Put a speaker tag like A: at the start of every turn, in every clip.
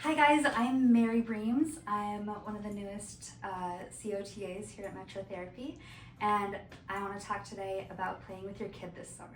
A: Hi guys, I'm Mary Breems. I'm one of the newest COTAs here at Metro Therapy, and I want to talk today about playing with your kid this summer.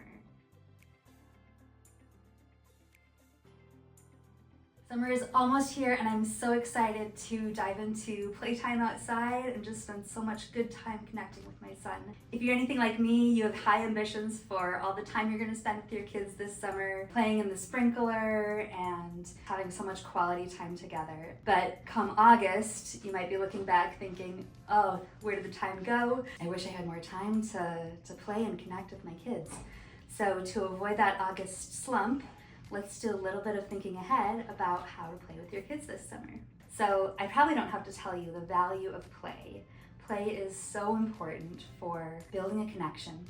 A: Summer is almost here and I'm so excited to dive into playtime outside and just spend so much good time connecting with my son. If you're anything like me, you have high ambitions for all the time you're going to spend with your kids this summer, playing in the sprinkler and having so much quality time together. But come August, you might be looking back thinking, oh, where did the time go? I wish I had more time to play and connect with my kids. So to avoid that August slump, let's do a little bit of thinking ahead about how to play with your kids this summer. So I probably don't have to tell you the value of play. Play is so important for building a connection,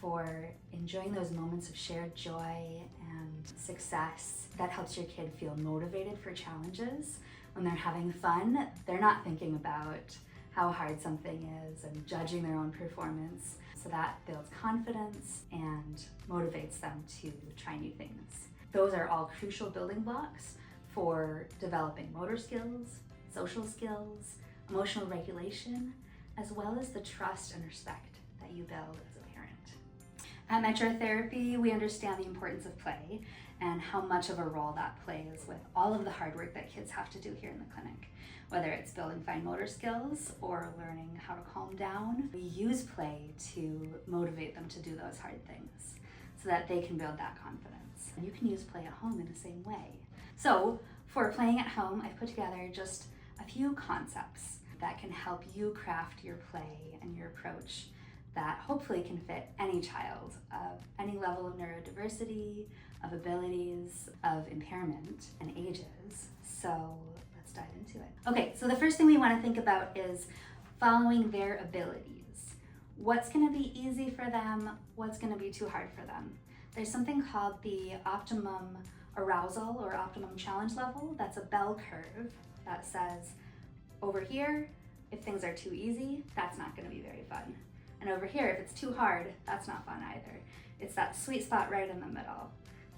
A: for enjoying those moments of shared joy and success that helps your kid feel motivated for challenges. When they're having fun, they're not thinking about how hard something is and judging their own performance. So that builds confidence and motivates them to try new things. Those are all crucial building blocks for developing motor skills, social skills, emotional regulation, as well as the trust and respect that you build as a parent. At Metro Therapy, we understand the importance of play and how much of a role that plays with all of the hard work that kids have to do here in the clinic. Whether it's building fine motor skills or learning how to calm down, we use play to motivate them to do those hard things so that they can build that confidence. And you can use play at home in the same way. So for playing at home, I've put together just a few concepts that can help you craft your play and your approach that hopefully can fit any child of any level of neurodiversity, of abilities, of impairment, and ages. So let's dive into it. Okay, so the first thing we want to think about is following their abilities. What's going to be easy for them? What's going to be too hard for them? There's something called the optimum arousal or optimum challenge level. That's a bell curve that says, over here, if things are too easy, that's not going to be very fun. And over here, if it's too hard, that's not fun either. It's that sweet spot right in the middle.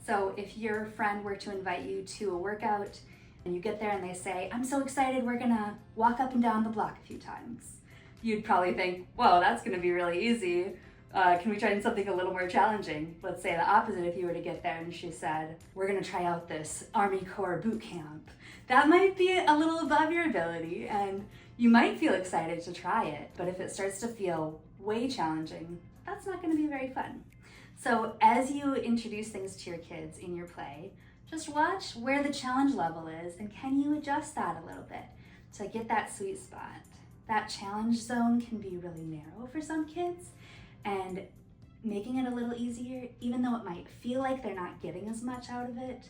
A: So if your friend were to invite you to a workout and you get there and they say, I'm so excited, we're gonna walk up and down the block a few times, you'd probably think, whoa, that's gonna be really easy. Can we try something a little more challenging? Let's say the opposite if you were to get there and she said, we're gonna try out this Army Corps boot camp. That might be a little above your ability and you might feel excited to try it, but if it starts to feel way challenging, that's not gonna be very fun. So as you introduce things to your kids in your play, just watch where the challenge level is and can you adjust that a little bit to get that sweet spot. That challenge zone can be really narrow for some kids, and making it a little easier, even though it might feel like they're not getting as much out of it,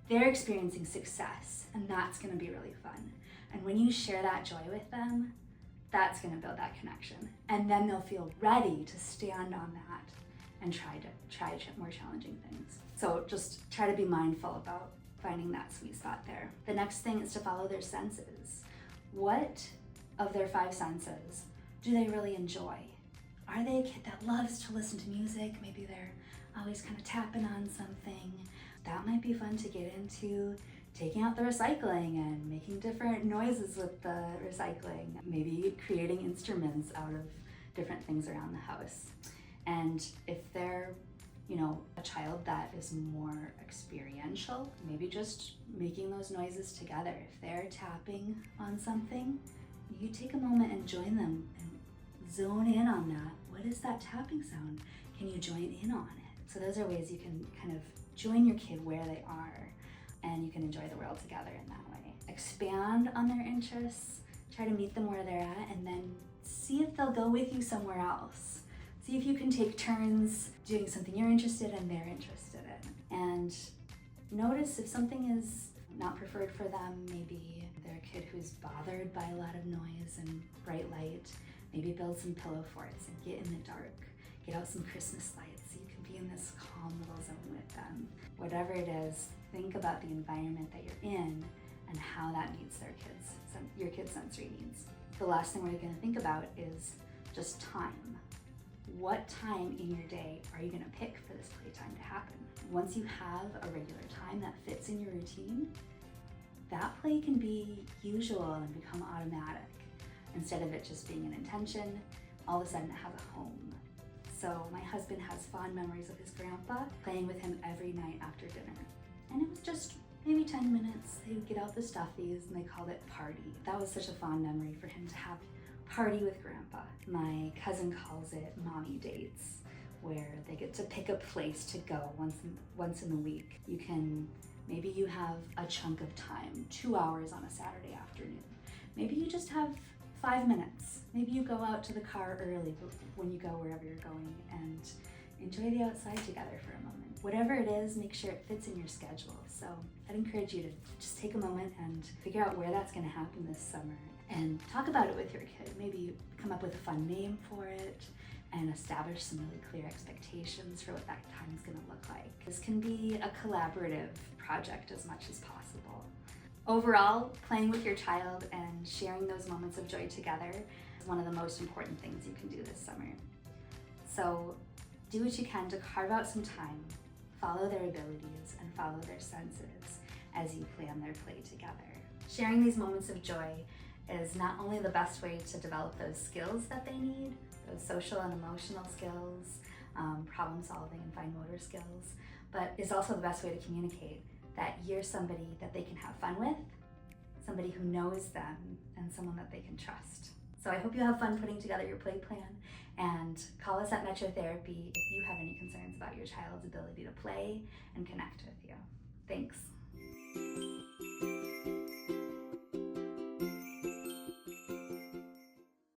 A: they're experiencing success and that's gonna be really fun. And when you share that joy with them, that's gonna build that connection. And then they'll feel ready to stand on that and try more challenging things. So just try to be mindful about finding that sweet spot there. The next thing is to follow their senses. What of their 5 senses do they really enjoy? Are they a kid that loves to listen to music? Maybe they're always kind of tapping on something. That might be fun to get into taking out the recycling and making different noises with the recycling. Maybe creating instruments out of different things around the house. And if they're, a child that is more experiential, maybe just making those noises together. If they're tapping on something, you take a moment and join them and zone in on that. What is that tapping sound? Can you join in on it? So those are ways you can kind of join your kid where they are and you can enjoy the world together in that way. Expand on their interests, try to meet them where they're at, and then see if they'll go with you somewhere else. See if you can take turns doing something you're interested in, they're interested in. And notice if something is not preferred for them, maybe they're a kid who's bothered by a lot of noise and bright light, maybe build some pillow forts and get in the dark. Get out some Christmas lights so you can be in this calm little zone with them. Whatever it is, think about the environment that you're in and how that meets your kids' sensory needs. The last thing we're going to think about is just time. What time in your day are you going to pick for this playtime to happen? Once you have a regular time that fits in your routine, that play can be usual and become automatic. Instead of it just being an intention, all of a sudden it has a home. So my husband has fond memories of his grandpa playing with him every night after dinner. And it was just maybe 10 minutes. They would get out the stuffies and they called it party. That was such a fond memory for him to have party with grandpa. My cousin calls it mommy dates, where they get to pick a place to go once in a week. Maybe you have a chunk of time, 2 hours on a Saturday afternoon. Maybe you just have 5 minutes. Maybe you go out to the car early when you go wherever you're going and enjoy the outside together for a moment. Whatever it is, make sure it fits in your schedule. So I'd encourage you to just take a moment and figure out where that's gonna happen this summer and talk about it with your kid. Maybe come up with a fun name for it and establish some really clear expectations for what that time is gonna look like. This can be a collaborative project as much as possible. Overall, playing with your child and sharing those moments of joy together is one of the most important things you can do this summer. So do what you can to carve out some time, follow their abilities and follow their senses as you plan their play together. Sharing these moments of joy is not only the best way to develop those skills that they need, those social and emotional skills, problem solving and fine motor skills, but is also the best way to communicate that you're somebody that they can have fun with, somebody who knows them, and someone that they can trust. So I hope you have fun putting together your play plan, and call us at Metro Therapy if you have any concerns about your child's ability to play and connect with you. Thanks.